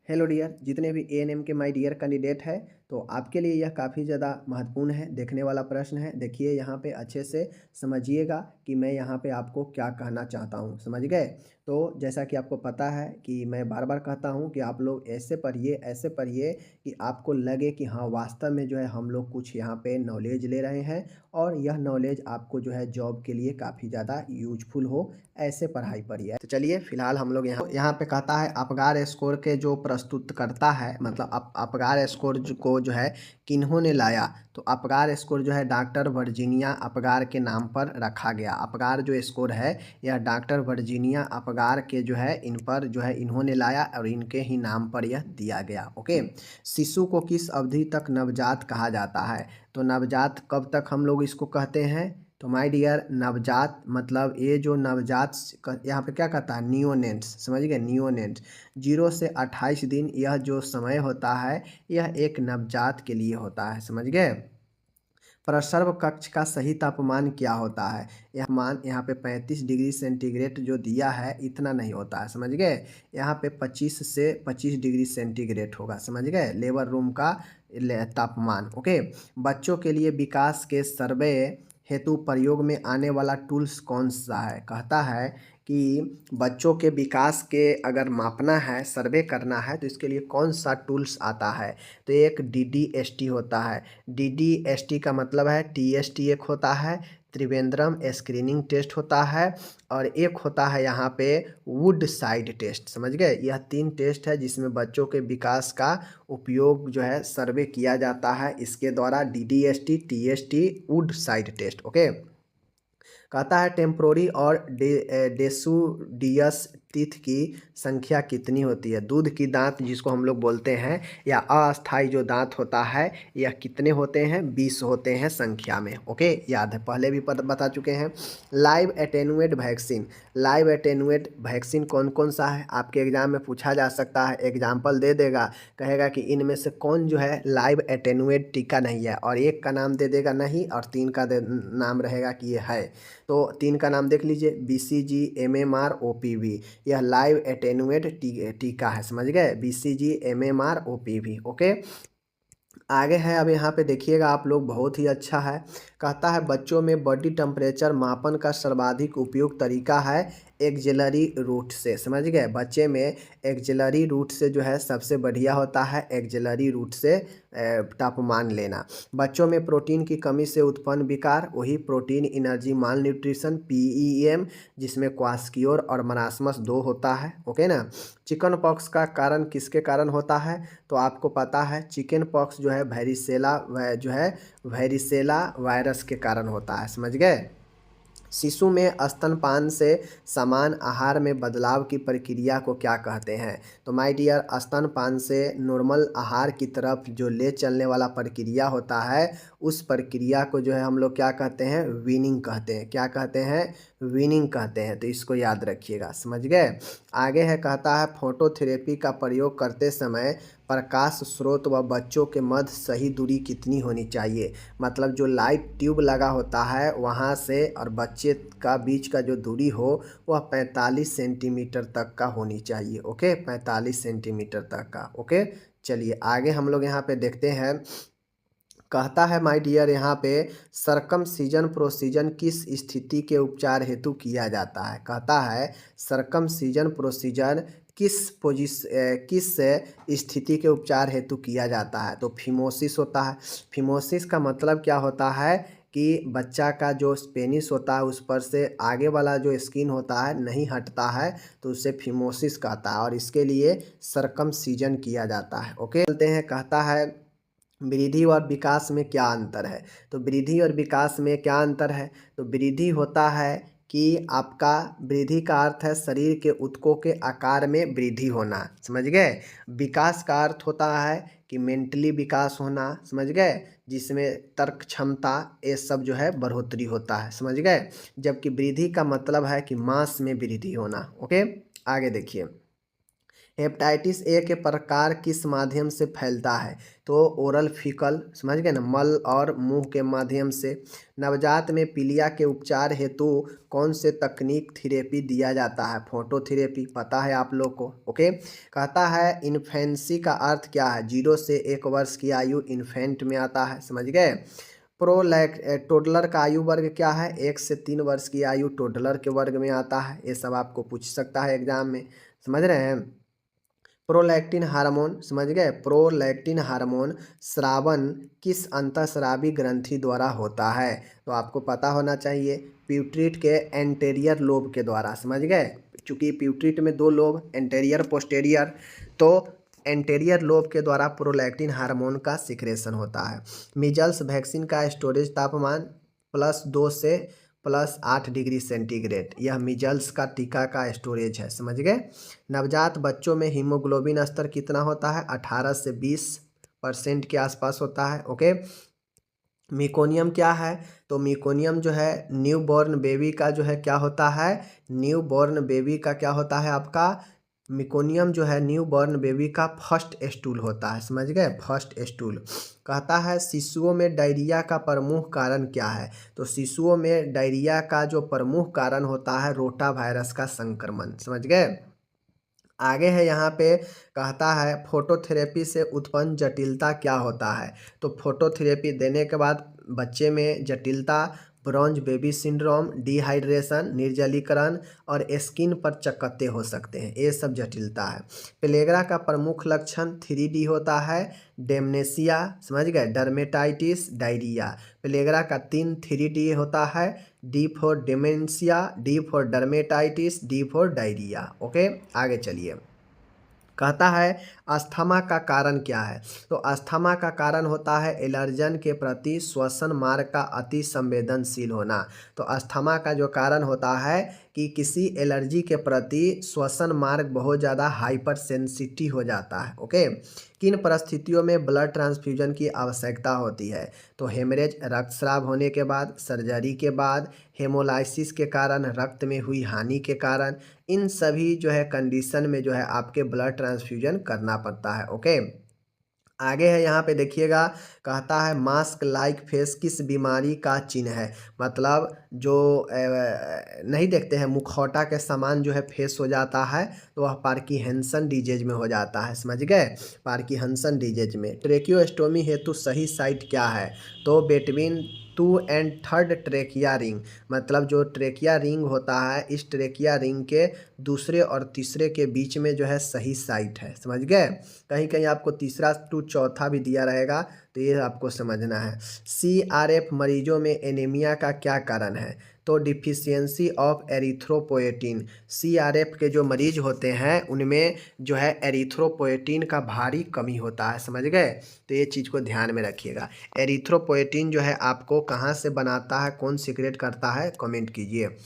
Hello dear, जितने भी ANM के माय डियर कैंडिडेट है, तो आपके लिए यह काफ़ी ज़्यादा महत्वपूर्ण है। देखने वाला प्रश्न है। देखिए यहाँ पे अच्छे से समझिएगा कि मैं यहाँ पे आपको क्या कहना चाहता हूँ। समझ गए? तो जैसा कि आपको पता है कि मैं बार बार कहता हूँ कि आप लोग ऐसे पढ़िए कि आपको लगे कि हाँ वास्तव में जो है हम लोग कुछ यहाँ पे नॉलेज ले रहे हैं और यह नॉलेज आपको जो है जॉब के लिए काफ़ी ज़्यादा यूजफुल हो। ऐसे पढ़ाई पढ़िए। तो चलिए फिलहाल हम लोग यहाँ पे कहता है अपगार स्कोर के जो प्रस्तुत करता है, मतलब अपगार स्कोर को जो है किन्होंने लाया, तो अपगार स्कोर जो है डॉक्टर वर्जीनिया अपगार के नाम पर रखा गया। अपगार जो स्कोर है यह डॉक्टर वर्जीनिया अपगार के जो है इन पर जो है इन्होंने लाया और इनके ही नाम पर यह दिया गया। ओके। शिशु को किस अवधि तक नवजात कहा जाता है? तो नवजात कब तक हम लोग इसको कहते हैं? तो माय डियर, नवजात मतलब ये जो नवजात यहाँ पे क्या कहता है, नियोनेट्स। समझ गए? नियोनेट्स 0 से 28 दिन यह जो समय होता है यह एक नवजात के लिए होता है। समझ गए? प्रसर्व कक्ष का सही तापमान क्या होता है? यह मान यहाँ पे 35 डिग्री सेंटीग्रेड जो दिया है इतना नहीं होता है। समझ गए? यहाँ पे 25 से 25 डिग्री सेंटीग्रेड होगा। समझ गए? लेबर रूम का तापमान। ओके। बच्चों के लिए विकास के सर्वे हेतु प्रयोग में आने वाला टूल्स कौन सा है? कहता है कि बच्चों के विकास के अगर मापना है, सर्वे करना है, तो इसके लिए कौन सा टूल्स आता है? तो एक DDST होता है। DDST का मतलब है TST एक होता है, त्रिवेंद्रम स्क्रीनिंग टेस्ट होता है, और एक होता है यहाँ पे वुड साइड टेस्ट। समझ गए? यह 3 टेस्ट है जिसमें बच्चों के विकास का उपयोग जो है सर्वे किया जाता है इसके द्वारा। DDST, TST, wood side test. Okay. कहता है टेम्पोरी और डेसुडियस टीथ की संख्या कितनी होती है? दूध की दांत जिसको हम लोग बोलते हैं या अस्थाई जो दांत होता है यह कितने होते हैं? 20 होते हैं संख्या में। ओके, याद है, पहले भी बता चुके हैं। लाइव एटेनुएट वैक्सीन, लाइव एटेनुएट वैक्सीन कौन कौन सा है? आपके एग्जाम में पूछा जा सकता है। एग्जाम्पल दे देगा, कहेगा कि इनमें से कौन जो है लाइव एटेनुएट टीका नहीं है, और एक का नाम दे देगा नहीं और 3 का नाम रहेगा कि ये है। तो 3 का नाम देख लीजिए, BCG, MMR, OPV। यह लाइव एटेनुएट टीका है। समझ गए? BCG, MMR, OPV। ओके। आगे है, अब यहाँ पे देखिएगा आप लोग, बहुत ही अच्छा है। कहता है बच्चों में बॉडी टेम्परेचर मापन का सर्वाधिक उपयुक्त तरीका है एक्जिलरी रूट से। समझ गए? बच्चे में एक्जिलरी रूट से जो है सबसे बढ़िया होता है एक्जिलरी रूट से तापमान लेना। बच्चों में प्रोटीन की कमी से उत्पन्न विकार, वही प्रोटीन एनर्जी माल न्यूट्रिशन, PEM, जिसमें क्वास्कियोर और मरासमस 2 होता है। ओके ना। चिकन पॉक्स का कारण किसके कारण होता है? तो आपको पता है चिकन पॉक्स जो है वेरिसेला वायरस के कारण होता है। समझ गए? शिशु में स्तनपान से समान आहार में बदलाव की प्रक्रिया को क्या कहते हैं? तो माय डियर, स्तनपान से नॉर्मल आहार की तरफ जो ले चलने वाला प्रक्रिया होता है उस प्रक्रिया को जो है हम लोग क्या कहते हैं? वीनिंग कहते हैं। क्या कहते हैं? वीनिंग कहते हैं। तो इसको याद रखिएगा। समझ गए? आगे है, कहता है फोटोथेरेपी का प्रयोग करते समय प्रकाश स्रोत व बच्चों के मध्य सही दूरी कितनी होनी चाहिए? मतलब जो लाइट ट्यूब लगा होता है वहाँ से और बच्चे का बीच का जो दूरी हो वह 45 सेंटीमीटर तक का होनी चाहिए। ओके, 45 सेंटीमीटर तक का। ओके, चलिए आगे हम लोग यहाँ पे देखते हैं। कहता है माय डियर, यहाँ पे सरकमसीजन प्रोसीजन किस स्थिति के उपचार हेतु किया जाता है? कहता है सरकमसीजन प्रोसीजन किस स्थिति के उपचार हेतु किया जाता है? तो फिमोसिस होता है। फिमोसिस का मतलब क्या होता है कि बच्चा का जो पेनिस होता है उस पर से आगे वाला जो स्किन होता है नहीं हटता है, तो उसे फिमोसिस कहता है, और इसके लिए सरकमसीजन किया जाता है। ओके, बोलते हैं। कहता है वृद्धि और विकास में क्या अंतर है? तो वृद्धि और विकास में क्या अंतर है? तो वृद्धि होता है कि आपका, वृद्धि का अर्थ है शरीर के ऊतकों के आकार में वृद्धि होना। समझ गए? विकास का अर्थ होता है कि मेंटली विकास होना। समझ गए? जिसमें तर्क क्षमता ये सब जो है बढ़ोतरी होता है। समझ गए? जबकि वृद्धि का मतलब है कि मांस में वृद्धि होना। ओके, आगे देखिए। हेपेटाइटिस ए के प्रकार किस माध्यम से फैलता है? तो ओरल फीकल, समझ गए ना, मल और मुंह के माध्यम से। नवजात में पीलिया के उपचार हेतु कौन से तकनीक थेरेपी दिया जाता है? फोटोथेरेपी, पता है आप लोग को। ओके, कहता है इन्फेंसी का अर्थ क्या है? 0 से 1 वर्ष की आयु इन्फेंट में आता है, समझ गए। टोडलर का आयु वर्ग क्या है? 1 से 3 वर्ष की आयु टोडलर के वर्ग में आता है। ये सब आपको पूछ सकता है एग्जाम में, समझ रहे हैं। प्रोलैक्टिन हार्मोन, समझ गए। प्रोलैक्टिन हार्मोन स्रावन किस अंतःस्रावी ग्रंथि द्वारा होता है? तो आपको पता होना चाहिए, प्यूट्रिट के एंटेरियर लोब के द्वारा, समझ गए। चूंकि प्यूट्रिट में 2 लोब, एंटेरियर पोस्टेरियर, तो एंटेरियर लोब के द्वारा प्रोलैक्टिन हार्मोन का सिक्रेशन होता है। मीजल्स वैक्सीन का स्टोरेज तापमान +2 से +8 डिग्री सेंटीग्रेड, यह मीजल्स का टीका का स्टोरेज है, समझ गए। नवजात बच्चों में हीमोग्लोबिन स्तर कितना होता है? 18 से 20% के आसपास होता है। ओके, मिकोनियम क्या है? तो मिकोनियम जो है न्यू बॉर्न बेबी का जो है क्या होता है? न्यू बॉर्न बेबी का क्या होता है आपका? मिकोनियम जो है न्यू बॉर्न बेबी का फर्स्ट स्टूल होता है, समझ गए, फर्स्ट स्टूल। कहता है शिशुओं में डायरिया का प्रमुख कारण क्या है? तो शिशुओं में डायरिया का जो प्रमुख कारण होता है रोटा वायरस का संक्रमण, समझ गए। आगे है यहाँ पे, कहता है फोटोथेरेपी से उत्पन्न जटिलता क्या होता है? तो फोटोथेरेपी देने के बाद बच्चे में जटिलता ब्रॉन्ज बेबी सिंड्रोम, डिहाइड्रेशन, निर्जलीकरण और स्किन पर चकत्ते हो सकते हैं, ये सब जटिलता है। प्लेगरा का प्रमुख लक्षण 3D होता है, डेमनेशिया, समझ गए, डर्मेटाइटिस, डायरिया। प्लेगरा का 3D होता है, D for dementia, D for dermatitis, D for diarrhoea. Okay, आगे चलिए। कहता है अस्थमा का कारण क्या है? तो अस्थमा का कारण होता है एलर्जन के प्रति श्वसन मार्ग का अति संवेदनशील होना। तो अस्थमा का जो कारण होता है कि किसी एलर्जी के प्रति श्वसन मार्ग बहुत ज़्यादा हाइपर सेंसिटिव हो जाता है। ओके, किन परिस्थितियों में ब्लड ट्रांसफ्यूजन की आवश्यकता होती है? तो हेमरेज, रक्तस्राव होने के बाद, सर्जरी के बाद, हेमोलाइसिस के कारण, रक्त में हुई हानि के कारण, इन सभी जो है कंडीशन में जो है आपके ब्लड ट्रांसफ्यूजन करना पड़ता है। ओके, आगे है यहाँ पे देखिएगा, कहता है मास्क लाइक फेस किस बीमारी का चिन्ह है? मतलब जो नहीं देखते हैं मुखौटा के समान जो है फेस हो जाता है, तो वह पार्किंसन डिजीज में हो जाता है, समझ गए, पार्किंसन डिजीज में। ट्रेकियोस्टोमी हेतु सही साइट क्या है? तो between 2 and 3rd trachea ring, मतलब जो ट्रेकिया रिंग होता है, इस ट्रेकिया रिंग के दूसरे और तीसरे के बीच में जो है सही साइट है, समझ गए। कहीं कहीं आपको तीसरा टू चौथा भी दिया रहेगा, तो ये आपको समझना है। CRF मरीजों में एनीमिया का क्या कारण है? तो डिफिशियंसी ऑफ एरिथ्रोपोएटिन। CRF के जो मरीज होते हैं उनमें जो है एरिथ्रोपोएटिन का भारी कमी होता है, समझ गए। तो ये चीज़ को ध्यान में रखिएगा। एरिथ्रोपोएटिन जो है आपको कहाँ से बनाता है, कौन सीक्रेट करता है, कमेंट कीजिए।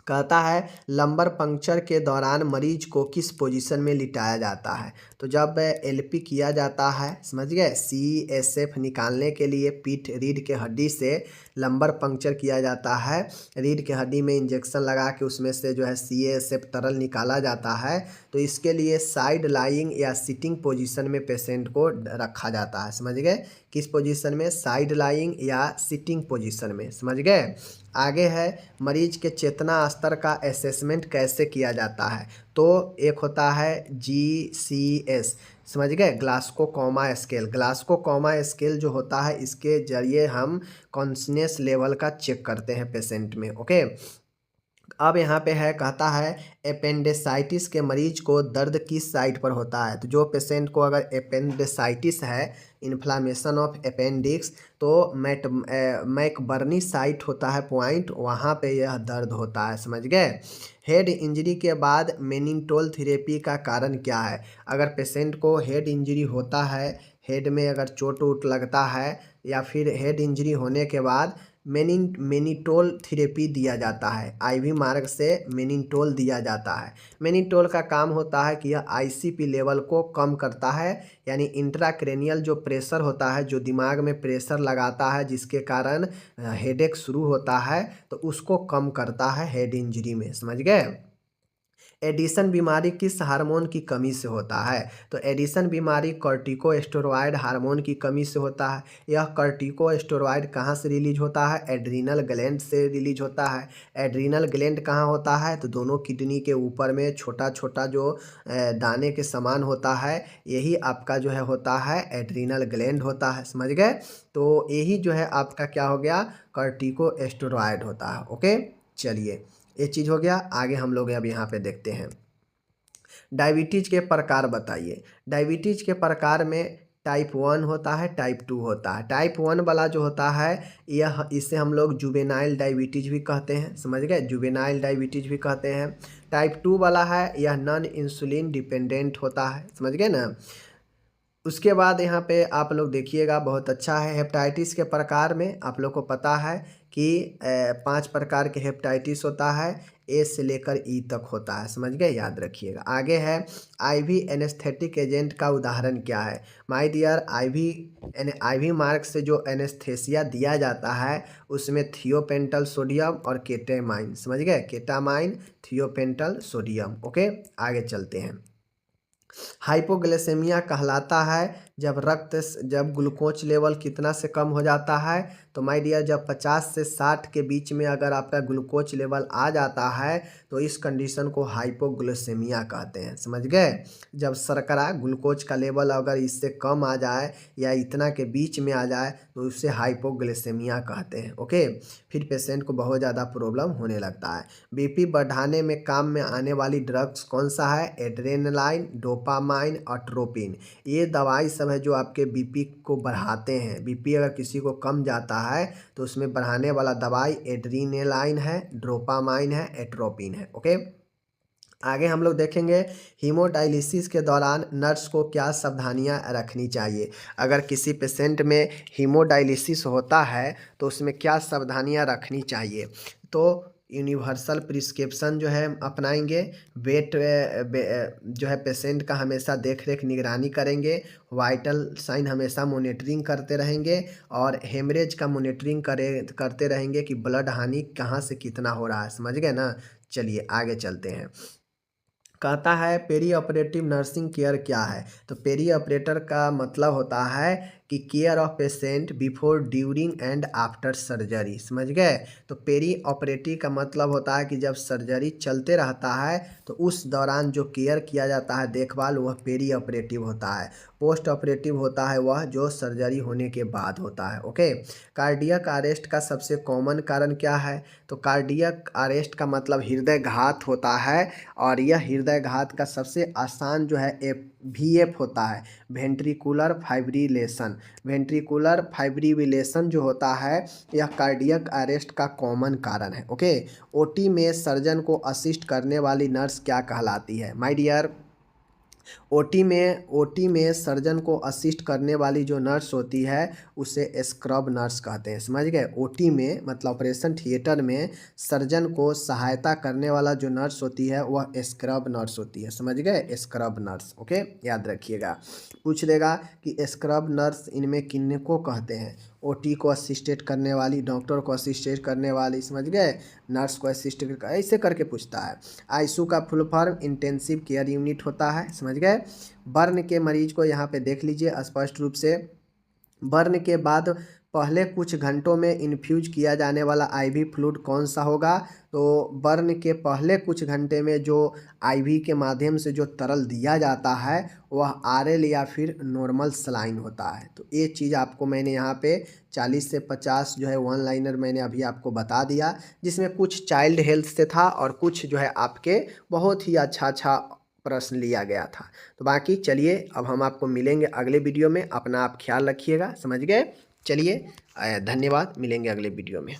कहता है लंबर पंक्चर के दौरान मरीज को किस पोजीशन में लिटाया जाता है? तो जब LP किया जाता है, समझ गए, CSF निकालने के लिए पीठ रीढ़ के हड्डी से लंबर पंक्चर किया जाता है। रीढ़ के हड्डी में इंजेक्शन लगा के उसमें से जो है CSF तरल निकाला जाता है। तो इसके लिए साइड लाइंग या सिटिंग पोजीशन में पेशेंट को रखा जाता है, समझ गए। किस पोजीशन में? साइड लाइंग या सिटिंग पोजीशन में, समझ गए। आगे है मरीज के चेतना स्तर का असेसमेंट कैसे किया जाता है? तो एक होता है GCS, समझ गए, Glasgow coma scale. Glasgow coma scale जो होता है इसके जरिए हम कॉन्शनेस लेवल का चेक करते हैं पेशेंट में। ओके, अब यहाँ पे है, कहता है एपेंडिसाइटिस के मरीज को दर्द किस साइट पर होता है? तो जो पेशेंट को अगर एपेंडिसाइटिस है, इन्फ्लामेशन ऑफ अपेंडिक्स, तो मैकबर्नी साइट होता है पॉइंट, वहाँ पे यह दर्द होता है, समझ गए। हेड इंजरी के बाद मेनिनटोल थेरेपी का कारण क्या है? अगर पेशेंट को हेड इंजरी होता है, हेड में अगर चोट वोट लगता है या फिर हेड इंजरी होने के बाद मेनिटोल थेरेपी दिया जाता है, IV मार्ग से मेनिटोल दिया जाता है। मेनिटोल का काम होता है कि यह ICP लेवल को कम करता है, यानी इंट्राक्रेनियल जो प्रेशर होता है, जो दिमाग में प्रेशर लगाता है जिसके कारण हेडेक शुरू होता है, तो उसको कम करता है हेड इंजरी में, समझ गए। एडिशन बीमारी किस हार्मोन की कमी से होता है? तो एडिशन बीमारी कॉर्टिकोस्टेरॉइड हार्मोन की कमी से होता है। यह कॉर्टिकोस्टेरॉइड कहाँ से रिलीज होता है? एड्रीनल ग्लैंड से रिलीज होता है। एड्रीनल ग्लैंड कहाँ होता है? तो दोनों किडनी के ऊपर में छोटा छोटा जो दाने के समान होता है, यही आपका जो है होता है एड्रीनल ग्लैंड होता है। समझ गए? तो यही जो है आपका क्या हो गया? कॉर्टिकोस्टेरॉइड होता है। ओके, चलिए ये चीज़ हो गया। आगे हम लोग अब यहाँ पे देखते हैं, डायबिटीज के प्रकार बताइए। डायबिटीज के प्रकार में टाइप 1 होता है, टाइप 2 होता है। टाइप 1 वाला जो होता है यह, इसे हम लोग जुवेनाइल डायबिटीज भी कहते हैं। समझ गए? जुवेनाइल डायबिटीज भी कहते हैं। टाइप 2 वाला है यह नॉन इंसुलिन डिपेंडेंट होता है। समझ गए ना? उसके बाद यहाँ पे आप लोग देखिएगा, बहुत अच्छा है। हेपेटाइटिस के प्रकार में आप लोग को पता है कि 5 प्रकार के हेपेटाइटिस होता है, ए से लेकर ई तक होता है। समझ गए? याद रखिएगा। आगे है आईवी एनेस्थेटिक एजेंट का उदाहरण क्या है? माय डियर, आईवी मार्ग से जो एनेस्थेसिया दिया जाता है उसमें थियोपेंटल सोडियम और केटामाइन। समझ गए? Ketamine, thiopental sodium. ओके, आगे चलते हैं। हाइपोग्लाइसेमिया कहलाता है जब ग्लूकोज लेवल कितना से कम हो जाता है? तो माय डियर, जब 50 से 60 के बीच में अगर आपका ग्लूकोज लेवल आ जाता है तो इस कंडीशन को हाइपोग्लाइसेमिया कहते हैं। समझ गए? जब शर्करा ग्लूकोज का लेवल अगर इससे कम आ जाए या इतना के बीच में आ जाए तो उसे हाइपोग्लाइसेमिया कहते हैं। ओके, फिर पेशेंट को बहुत ज़्यादा प्रॉब्लम होने लगता है। बीपी बढ़ाने में काम में आने वाली ड्रग्स कौन सा है? Adrenaline, dopamine, atropine. ये दवाई सब है जो आपके बीपी को बढ़ाते हैं। बीपी अगर किसी को कम जाता है तो उसमें बढ़ाने वाला दवाई एड्रेनालाइन है, डोपामाइन है, एट्रोपिन है। ओके, आगे हम लोग देखेंगे हीमोडायलिसिस के दौरान नर्स को क्या सावधानियां रखनी चाहिए। अगर किसी पेशेंट में हीमोडायलिसिस होता है तो उसमें क्या सावधानियां रखनी चाहिए? तो यूनिवर्सल प्रिस्क्रिप्शन जो है अपनाएंगे। जो है पेशेंट का हमेशा देख रेख निगरानी करेंगे। वाइटल साइन हमेशा मॉनिटरिंग करते रहेंगे और हेमरेज का मॉनिटरिंग करते रहेंगे कि ब्लड हानि कहाँ से कितना हो रहा है। समझ गए ना? चलिए आगे चलते हैं। कहता है पेरी ऑपरेटिव नर्सिंग केयर क्या है? तो पेरी ऑपरेटर का मतलब होता है कि care of patient before, during and after surgery. समझ गए? तो पेरी ऑपरेटिव का मतलब होता है कि जब सर्जरी चलते रहता है तो उस दौरान जो केयर किया जाता है, देखभाल, वह पेरी ऑपरेटिव होता है। पोस्ट ऑपरेटिव होता है वह जो सर्जरी होने के बाद होता है। ओके, कार्डियक अरेस्ट का सबसे कॉमन कारण क्या है? तो कार्डियक अरेस्ट का मतलब हृदय घात होता है और यह हृदय घात का सबसे आसान जो है VF होता है, वेंट्रिकुलर फाइब्रिलेशन। वेंट्रिकुलर फाइब्रिलेशन जो होता है यह कार्डियक अरेस्ट का कॉमन कारण है। ओके, ओटी में सर्जन को असिस्ट करने वाली नर्स क्या कहलाती है? माय डियर, ओटी में सर्जन को असिस्ट करने वाली जो नर्स होती है उसे स्क्रब नर्स कहते हैं। समझ गए? ओटी में मतलब ऑपरेशन थिएटर में सर्जन को सहायता करने वाला जो नर्स होती है वह स्क्रब नर्स होती है। समझ गए? Scrub nurse. ओके, याद रखिएगा। पूछ लेगा कि स्क्रब नर्स इनमें किन को कहते हैं? ओटी को असिस्टेड करने वाली, डॉक्टर को असिस्टेड करने वाली, समझ गए, नर्स को असिस्टेड, ऐसे करके पूछता है। आईसीयू का full form intensive care unit होता है। समझ गए? बर्न के मरीज को यहाँ पे देख लीजिए स्पष्ट रूप से। बर्न के बाद पहले कुछ घंटों में इन्फ्यूज किया जाने वाला आईवी फ्लूइड कौन सा होगा? तो बर्न के पहले कुछ घंटे में जो आईवी के माध्यम से जो तरल दिया जाता है वह आरएल या फिर नॉर्मल सलाइन होता है। तो ये चीज़ आपको मैंने यहाँ पे 40 से 50 जो है वन लाइनर मैंने अभी आपको बता दिया, जिसमें कुछ चाइल्ड हेल्थ से था और कुछ जो है आपके बहुत ही अच्छा प्रश्न लिया गया था। तो बाकी चलिए अब हम आपको मिलेंगे अगले वीडियो में। अपना आप ख्याल रखिएगा। समझ गए? चलिए धन्यवाद, मिलेंगे अगले वीडियो में।